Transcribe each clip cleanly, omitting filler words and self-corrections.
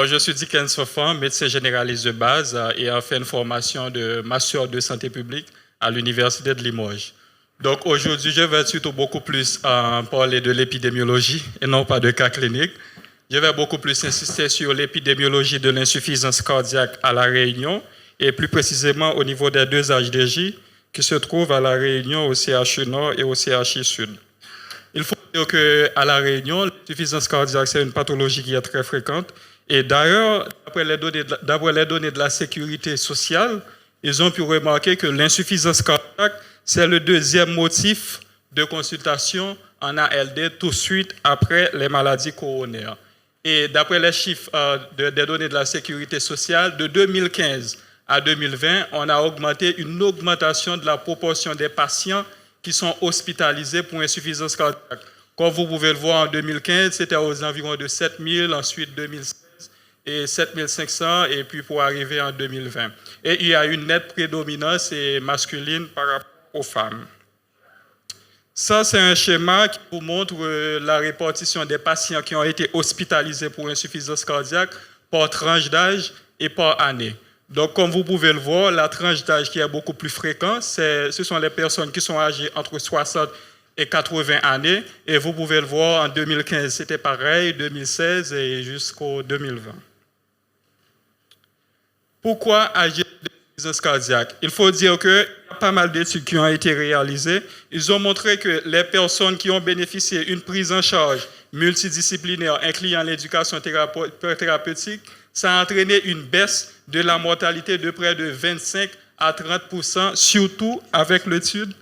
Alors, je suis Dickens Sofan, médecin généraliste de base et a fait une formation de master de santé publique à l'Université de Limoges. Donc, aujourd'hui, je vais surtout beaucoup plus parler de l'épidémiologie et non pas de cas cliniques. Je vais beaucoup plus insister sur l'épidémiologie de l'insuffisance cardiaque à La Réunion et plus précisément au niveau des deux HDJ qui se trouvent à La Réunion au CHU Nord et au CHU Sud. Il faut dire qu'à La Réunion, l'insuffisance cardiaque, c'est une pathologie qui est très fréquente. Et d'ailleurs, d'après les données de la sécurité sociale, ils ont pu remarquer que l'insuffisance cardiaque, c'est le deuxième motif de consultation en ALD tout de suite après les maladies coronaires. Et d'après les chiffres des données de la sécurité sociale, de 2015 à 2020, on a une augmentation de la proportion des patients qui sont hospitalisés pour insuffisance cardiaque. Comme vous pouvez le voir, en 2015, c'était aux environs de 7 000, ensuite 2016 et 7 500, et puis pour arriver en 2020. Et il y a une nette prédominance masculine par rapport aux femmes. Ça, c'est un schéma qui vous montre la répartition des patients qui ont été hospitalisés pour insuffisance cardiaque par tranche d'âge et par année. Donc, comme vous pouvez le voir, la tranche d'âge qui est beaucoup plus fréquente, ce sont les personnes qui sont âgées entre 60 et 80 années. Et vous pouvez le voir, en 2015, c'était pareil, 2016 et jusqu'au 2020. Pourquoi agir de l'insuffisance cardiaque? Il faut dire qu'il y a pas mal d'études qui ont été réalisées. Ils ont montré que les personnes qui ont bénéficié d'une prise en charge multidisciplinaire incluant l'éducation thérapeutique, ça a entraîné une baisse de la mortalité de près de 25 à 30%, surtout avec l'étude.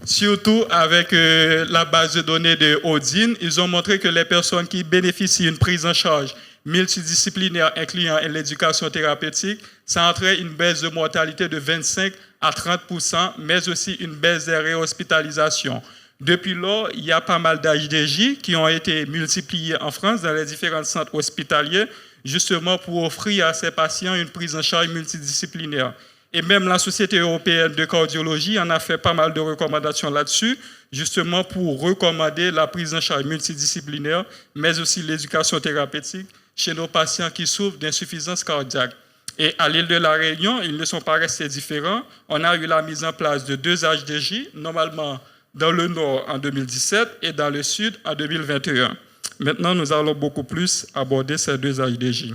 Surtout avec la base de données de Odin, ils ont montré que les personnes qui bénéficient d'une prise en charge multidisciplinaire incluant l'éducation thérapeutique, ça entraîne une baisse de mortalité de 25 à 30%, mais aussi une baisse des réhospitalisations. Depuis lors, il y a pas mal d'HDJ qui ont été multipliés en France dans les différents centres hospitaliers, justement pour offrir à ces patients une prise en charge multidisciplinaire. Et même la Société européenne de cardiologie en a fait pas mal de recommandations là-dessus, justement pour recommander la prise en charge multidisciplinaire, mais aussi l'éducation thérapeutique chez nos patients qui souffrent d'insuffisance cardiaque. Et à l'île de la Réunion, ils ne sont pas restés différents. On a eu la mise en place de 2 HDJ, normalement dans le nord en 2017 et dans le sud en 2021. Maintenant, nous allons beaucoup plus aborder ces 2 HDJ.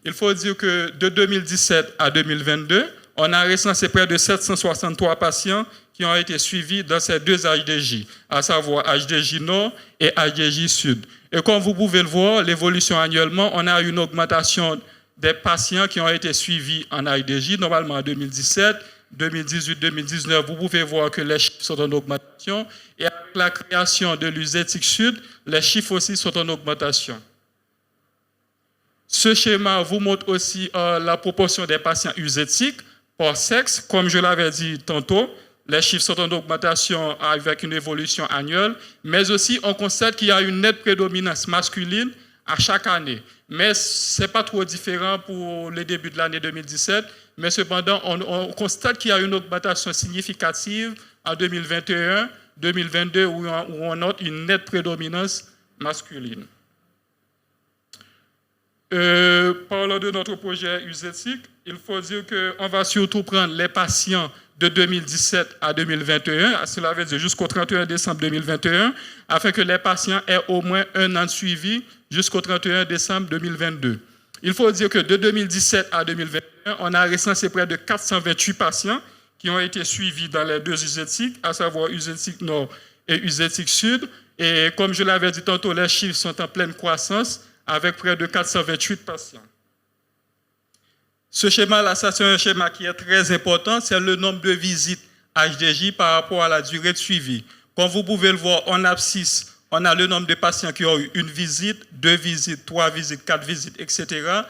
Il faut dire que de 2017 à 2022, on a recensé près de 763 patients qui ont été suivis dans ces 2 HDJ, à savoir HDJ Nord et HDJ Sud. Et comme vous pouvez le voir, l'évolution annuellement, on a une augmentation des patients qui ont été suivis en HDJ, normalement en 2017, 2018, 2019, vous pouvez voir que les chiffres sont en augmentation. Et avec la création de l'UZETIC Sud, les chiffres aussi sont en augmentation. Ce schéma vous montre aussi la proportion des patients UZETIC par sexe. Comme je l'avais dit tantôt, les chiffres sont en augmentation avec une évolution annuelle, mais aussi on constate qu'il y a une nette prédominance masculine à chaque année. Mais ce n'est pas trop différent pour le début de l'année 2017, mais cependant, on constate qu'il y a une augmentation significative en 2021, 2022, où on note une nette prédominance masculine. Parlant de notre projet UZETIC, il faut dire qu'on va surtout prendre les patients de 2017 à 2021, cela veut dire jusqu'au 31 décembre 2021, afin que les patients aient au moins 1 an de suivi jusqu'au 31 décembre 2022. Il faut dire que de 2017 à 2021, on a recensé près de 428 patients qui ont été suivis dans les 2 UZETIC, à savoir UZETIC Nord et UZETIC Sud. Et comme je l'avais dit tantôt, les chiffres sont en pleine croissance avec près de 428 patients. Ce schéma-là, ça c'est un schéma qui est très important, c'est le nombre de visites HDJ par rapport à la durée de suivi. Comme vous pouvez le voir, en abscisse, on a le nombre de patients qui ont eu 1 visite, 2 visites, 3 visites, 4 visites, etc.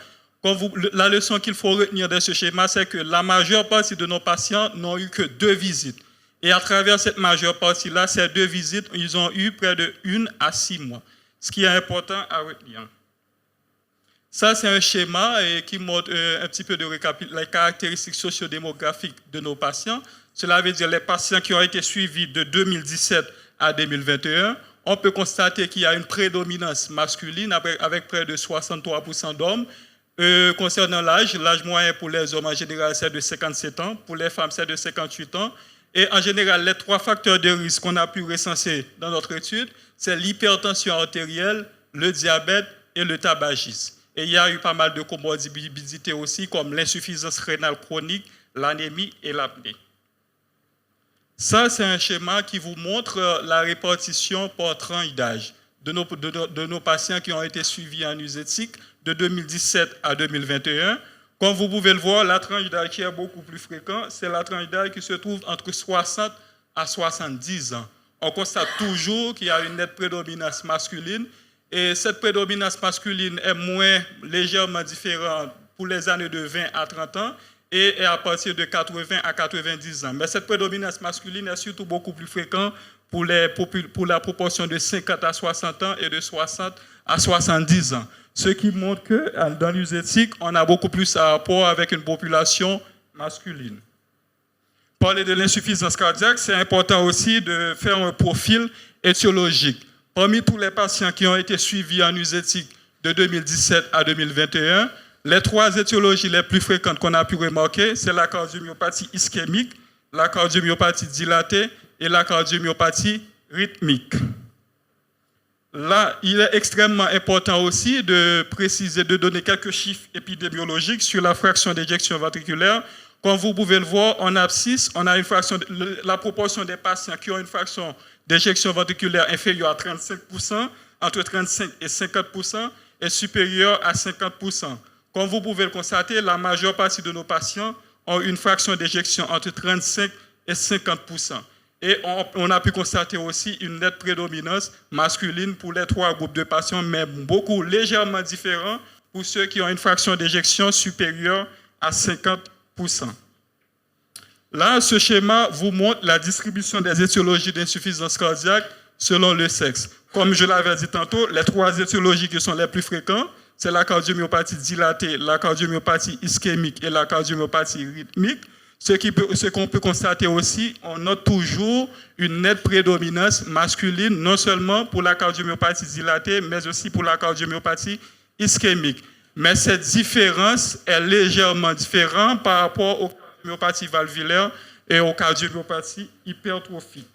La leçon qu'il faut retenir de ce schéma, c'est que la majeure partie de nos patients n'ont eu que 2 visites. Et à travers cette majeure partie-là, ces 2 visites, ils ont eu près de 1 à 6 mois. Ce qui est important à retenir. Ça, c'est un schéma qui montre un petit peu les caractéristiques sociodémographiques de nos patients. Cela veut dire les patients qui ont été suivis de 2017 à 2021. on peut constater qu'il y a une prédominance masculine avec près de 63% d'hommes. Concernant l'âge moyen pour les hommes en général c'est de 57 ans, pour les femmes c'est de 58 ans. Et en général, les 3 facteurs de risque qu'on a pu recenser dans notre étude, c'est l'hypertension artérielle, le diabète et le tabagisme. Et il y a eu pas mal de comorbidités aussi, comme l'insuffisance rénale chronique, l'anémie et l'apnée. Ça, c'est un schéma qui vous montre la répartition par tranche d'âge de nos patients qui ont été suivis en UZETIC de 2017 à 2021. Comme vous pouvez le voir, la tranche d'âge qui est beaucoup plus fréquente, c'est la tranche d'âge qui se trouve entre 60 à 70 ans. On constate toujours qu'il y a une nette prédominance masculine et cette prédominance masculine est légèrement différente pour les années de 20 à 30 ans et à partir de 80 à 90 ans. Mais cette prédominance masculine est surtout beaucoup plus fréquente pour la proportion de 50 à 60 ans et de 60 à 70 ans. Ce qui montre que dans l'UZETIC, on a beaucoup plus à rapport avec une population masculine. Parler de l'insuffisance cardiaque, c'est important aussi de faire un profil étiologique. Parmi tous les patients qui ont été suivis en UZETIC de 2017 à 2021, les 3 étiologies les plus fréquentes qu'on a pu remarquer, c'est la cardiomyopathie ischémique, la cardiomyopathie dilatée et la cardiomyopathie rythmique. Là, il est extrêmement important aussi de préciser, de donner quelques chiffres épidémiologiques sur la fraction d'éjection ventriculaire. Comme vous pouvez le voir, en abscisse, on a la proportion des patients qui ont une fraction d'éjection ventriculaire inférieure à 35%, entre 35 et 50%, et supérieure à 50%. Comme vous pouvez le constater, la majeure partie de nos patients ont une fraction d'éjection entre 35 et 50%. Et on a pu constater aussi une nette prédominance masculine pour les 3 groupes de patients, mais légèrement différents pour ceux qui ont une fraction d'éjection supérieure à 50%. Là, ce schéma vous montre la distribution des étiologies d'insuffisance cardiaque selon le sexe. Comme je l'avais dit tantôt, les 3 étiologies qui sont les plus fréquentes, c'est la cardiomyopathie dilatée, la cardiomyopathie ischémique et la cardiomyopathie rythmique. Ce qu'on peut constater aussi, on note toujours une nette prédominance masculine, non seulement pour la cardiomyopathie dilatée, mais aussi pour la cardiomyopathie ischémique. Mais cette différence est légèrement différente par rapport aux cardiomyopathies valvulaires et aux cardiomyopathies hypertrophiques.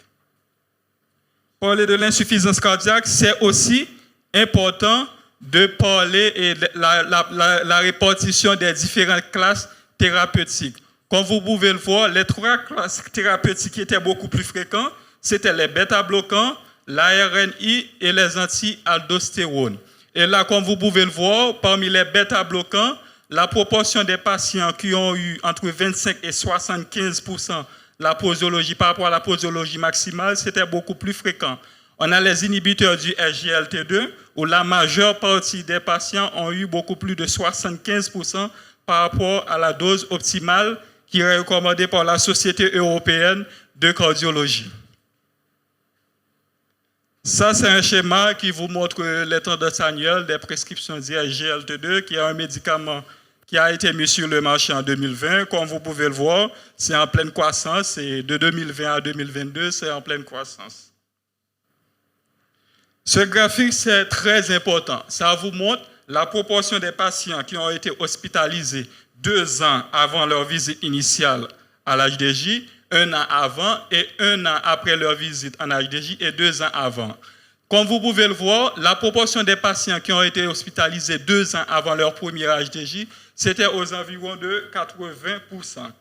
Parler de l'insuffisance cardiaque, c'est aussi important de parler de la répartition des différentes classes thérapeutiques. Comme vous pouvez le voir, les 3 classes thérapeutiques qui étaient beaucoup plus fréquentes, c'était les bêta-bloquants, l'ARNI et les anti-aldostérone. Et là, comme vous pouvez le voir, parmi les bêta-bloquants, la proportion des patients qui ont eu entre 25 et 75% la posologie par rapport à la posologie maximale, c'était beaucoup plus fréquent. On a les inhibiteurs du SGLT2, où la majeure partie des patients ont eu beaucoup plus de 75% par rapport à la dose optimale qui est recommandée par la Société européenne de cardiologie. Ça, c'est un schéma qui vous montre les tendances annuelles des prescriptions d'ISGLT2, qui est un médicament qui a été mis sur le marché en 2020. Comme vous pouvez le voir, c'est en pleine croissance et de 2020 à 2022, c'est en pleine croissance. Ce graphique, c'est très important. Ça vous montre la proportion des patients qui ont été hospitalisés 2 ans avant leur visite initiale à l'HDJ, 1 an avant et 1 an après leur visite en HDJ et 2 ans avant. Comme vous pouvez le voir, la proportion des patients qui ont été hospitalisés 2 ans avant leur premier HDJ, c'était aux environs de 80%.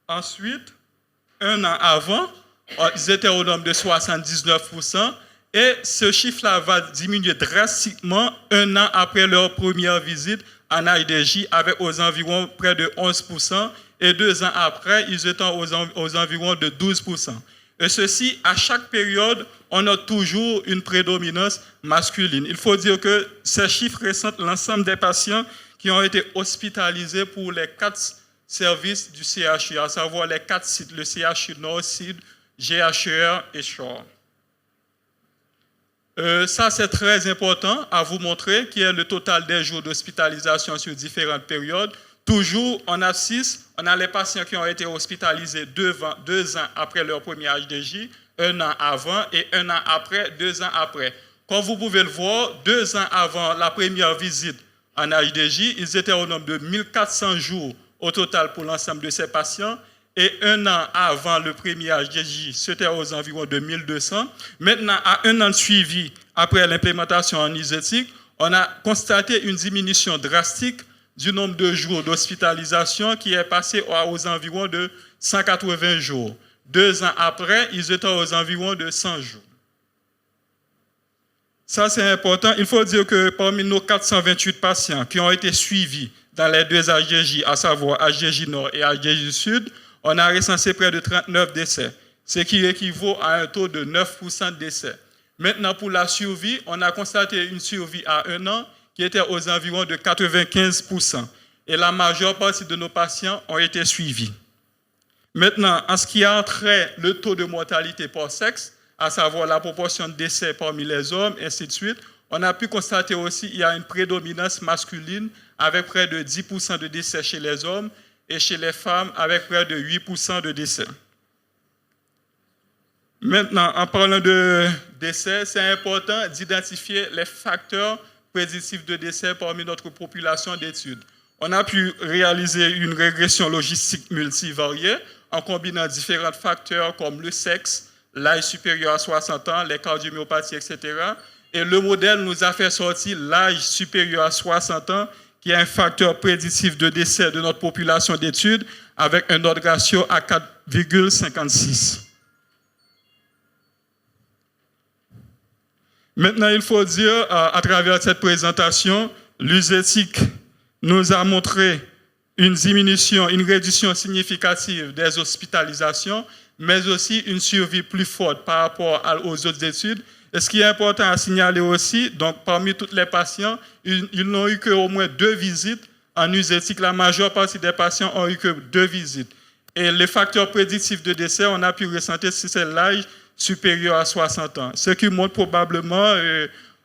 Ensuite, 1 an avant, ils étaient au nombre de 79%. Et ce chiffre-là va diminuer drastiquement 1 an après leur première visite en IDJ avec aux environs près de 11%. Et 2 ans après, ils étaient aux environs de 12%. Et ceci, à chaque période, on a toujours une prédominance masculine. Il faut dire que ces chiffres ressentent l'ensemble des patients qui ont été hospitalisés pour les 4 services du CHU, à savoir les 4 sites, le CHU Nord, Sud, GHR et Shore. Ça, c'est très important à vous montrer, qui est le total des jours d'hospitalisation sur différentes périodes. Toujours, on a les patients qui ont été hospitalisés 2 ans après leur premier HDJ, un an avant et un an après, 2 ans après. Comme vous pouvez le voir, 2 ans avant la première visite en HDJ, ils étaient au nombre de 1400 jours au total pour l'ensemble de ces patients. Et un an avant le premier HDJ, c'était aux environs de 1200. Maintenant, à un an de suivi, après l'implémentation en ISETIC, on a constaté une diminution drastique du nombre de jours d'hospitalisation qui est passé aux environs de 180 jours. 2 ans après, ils étaient aux environs de 100 jours. Ça, c'est important. Il faut dire que parmi nos 428 patients qui ont été suivis dans les 2 HDJ, à savoir HDJ Nord et HDJ Sud, on a recensé près de 39 décès, ce qui équivaut à un taux de 9% de décès. Maintenant, pour la survie, on a constaté une survie à 1 an qui était aux environs de 95%. Et la majeure partie de nos patients ont été suivis. Maintenant, en ce qui a trait le taux de mortalité par sexe, à savoir la proportion de décès parmi les hommes, et ainsi de suite, on a pu constater aussi qu'il y a une prédominance masculine avec près de 10% de décès chez les hommes et chez les femmes avec près de 8% de décès. Maintenant, en parlant de décès, c'est important d'identifier les facteurs prédictifs de décès parmi notre population d'études. On a pu réaliser une régression logistique multivariée en combinant différents facteurs comme le sexe, l'âge supérieur à 60 ans, les cardiomyopathies, etc. Et le modèle nous a fait sortir l'âge supérieur à 60 ans, qui est un facteur prédictif de décès de notre population d'études, avec un ordre ratio à 4,56. Maintenant, il faut dire, à travers cette présentation, l'USETIC nous a montré une réduction significative des hospitalisations, mais aussi une survie plus forte par rapport aux autres études. Et ce qui est important à signaler aussi, donc parmi tous les patients, ils n'ont eu qu'au moins 2 visites. En USETIC, la majeure partie des patients ont eu que 2 visites. Et les facteurs prédictifs de décès, on a pu ressentir si c'est l'âge supérieur à 60 ans. Ce qui montre probablement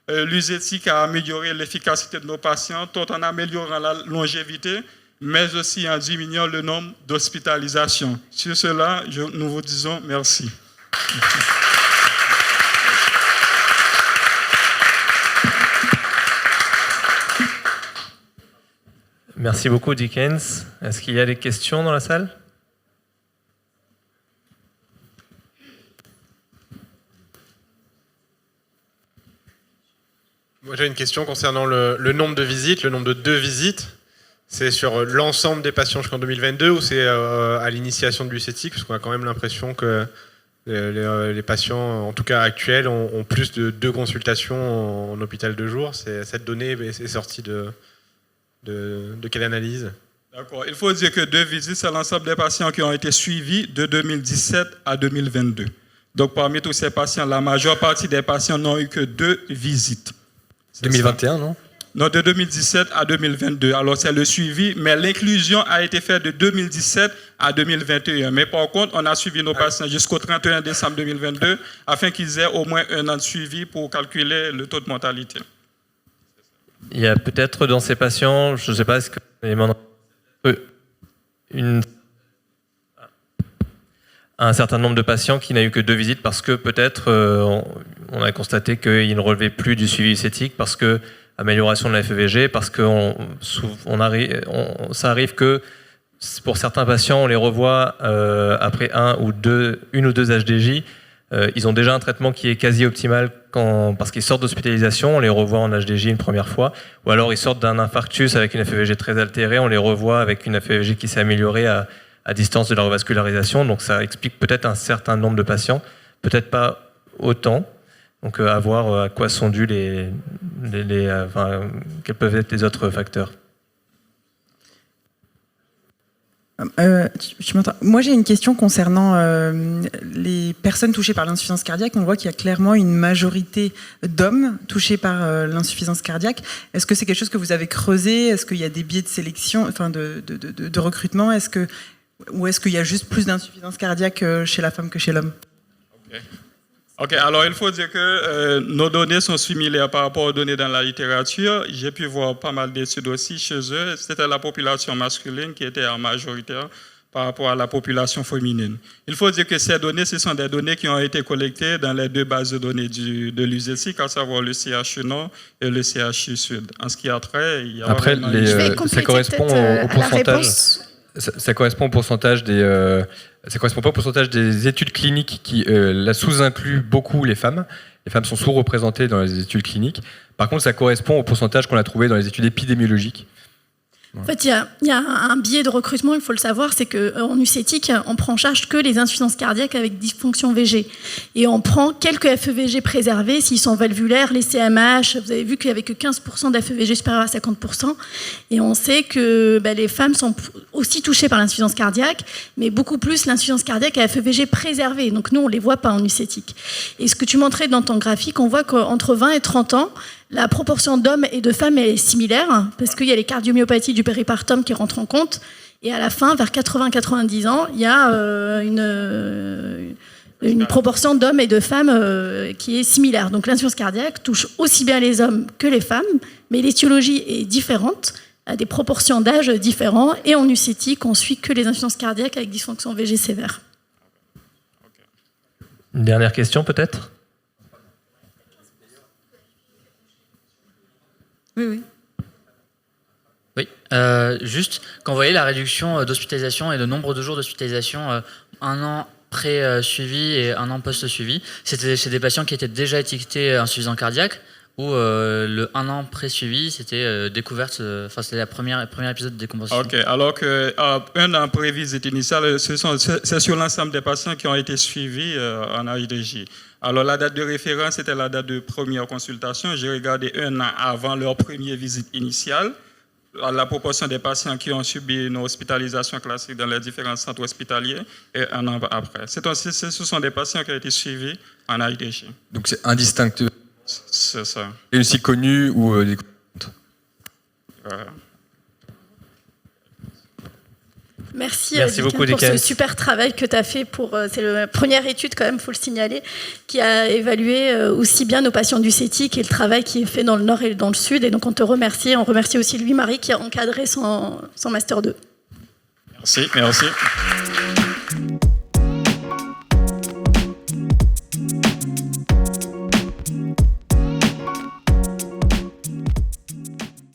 l'USETIC a amélioré l'efficacité de nos patients, tout en améliorant la longévité, mais aussi en diminuant le nombre d'hospitalisations. Sur cela, nous vous disons merci. Merci beaucoup, Dickens. Est-ce qu'il y a des questions dans la salle ? Moi, j'ai une question concernant le nombre de visites, le nombre de 2 visites. C'est sur l'ensemble des patients jusqu'en 2022 ou c'est à l'initiation de l'USETIC? Parce qu'on a quand même l'impression que les patients, en tout cas actuels, ont plus de 2 consultations en hôpital de jour. Cette donnée est sortie de quelle analyse? D'accord. Il faut dire que 2 visites, c'est l'ensemble des patients qui ont été suivis de 2017 à 2022. Donc, parmi tous ces patients, la majeure partie des patients n'ont eu que 2 visites. 2021, non? Non, de 2017 à 2022. Alors, c'est le suivi, mais l'inclusion a été faite de 2017 à 2021. Mais par contre, on a suivi nos patients jusqu'au 31 décembre 2022 afin qu'ils aient au moins 1 an de suivi pour calculer le taux de mortalité. Il y a peut-être dans ces patients, je ne sais pas, est-ce que un certain nombre de patients qui n'a eu que 2 visites parce que peut-être on a constaté qu'ils ne relevaient plus du suivi esthétique parce que amélioration de la FEVG, parce que ça arrive que pour certains patients, on les revoit après une ou deux HDJ. Ils ont déjà un traitement qui est quasi optimal parce qu'ils sortent d'hospitalisation, on les revoit en HDJ une première fois, ou alors ils sortent d'un infarctus avec une FEVG très altérée, on les revoit avec une FEVG qui s'est améliorée à distance de la revascularisation. Donc ça explique peut-être un certain nombre de patients, peut-être pas autant. Donc à voir à quoi sont dus quels peuvent être les autres facteurs. Moi, j'ai une question concernant les personnes touchées par l'insuffisance cardiaque. On voit qu'il y a clairement une majorité d'hommes touchés par l'insuffisance cardiaque. Est-ce que c'est quelque chose que vous avez creusé? Est-ce qu'il y a des biais de sélection, de recrutement? Ou est-ce qu'il y a juste plus d'insuffisance cardiaque chez la femme que chez l'homme? Ok, alors il faut dire que nos données sont similaires par rapport aux données dans la littérature. J'ai pu voir pas mal d'études aussi chez eux. C'était la population masculine qui était en majorité par rapport à la population féminine. Il faut dire que ces données, ce sont des données qui ont été collectées dans les deux bases de données de l'USETIC, à savoir le CHU Nord et le CHU Sud. En ce qui a trait, il y a après, ça correspond au pourcentage. Ça correspond au pourcentage ça correspond pas au pourcentage des études cliniques qui la sous-incluent beaucoup les femmes. Les femmes sont sous-représentées dans les études cliniques. Par contre, ça correspond au pourcentage qu'on a trouvé dans les études épidémiologiques. En fait, il y a un biais de recrutement, il faut le savoir, c'est qu'en UCETIC, on prend en charge que les insuffisances cardiaques avec dysfonction VG. Et on prend quelques FEVG préservés, s'ils sont valvulaires, les CMH, vous avez vu qu'il n'y avait que 15% d'FEVG supérieurs à 50%. Et on sait que les femmes sont aussi touchées par l'insuffisance cardiaque, mais beaucoup plus l'insuffisance cardiaque à FEVG préservée. Donc nous, on ne les voit pas en UCETIC. Et ce que tu montrais dans ton graphique, on voit qu'entre 20 et 30 ans, la proportion d'hommes et de femmes est similaire, parce qu'il y a les cardiomyopathies du péripartum qui rentrent en compte. Et à la fin, vers 80-90 ans, il y a une proportion d'hommes et de femmes qui est similaire. Donc l'insuffisance cardiaque touche aussi bien les hommes que les femmes, mais l'étiologie est différente, à des proportions d'âge différentes. Et en UCETIC, on suit que les insuffisances cardiaques avec dysfonction VG sévère. Une dernière question peut-être ? Oui. Oui, juste, quand vous voyez la réduction d'hospitalisation et de nombre de jours d'hospitalisation, 1 an pré-suivi et 1 an post-suivi, c'était chez des patients qui étaient déjà étiquetés insuffisants cardiaques, ou le 1 an pré-suivi, c'était découverte, c'était le premier épisode de décompensation. Ok, alors que 1 an pré-visite initiale, c'est sur l'ensemble des patients qui ont été suivis en AIDJ. Alors la date de référence, c'était la date de première consultation. J'ai regardé 1 an avant leur première visite initiale, la proportion des patients qui ont subi une hospitalisation classique dans les différents centres hospitaliers, et 1 an après. Ce sont des patients qui ont été suivis en AIDJ. Donc c'est indistinct. C'est ça. Et aussi connu ou des... Merci beaucoup, pour DKS. ce super travail que tu as fait. C'est la première étude, quand même, il faut le signaler, qui a évalué aussi bien nos patients du CETIC et le travail qui est fait dans le Nord et dans le Sud. Et donc, on te remercie. On remercie aussi Louis-Marie qui a encadré son Master 2. Merci.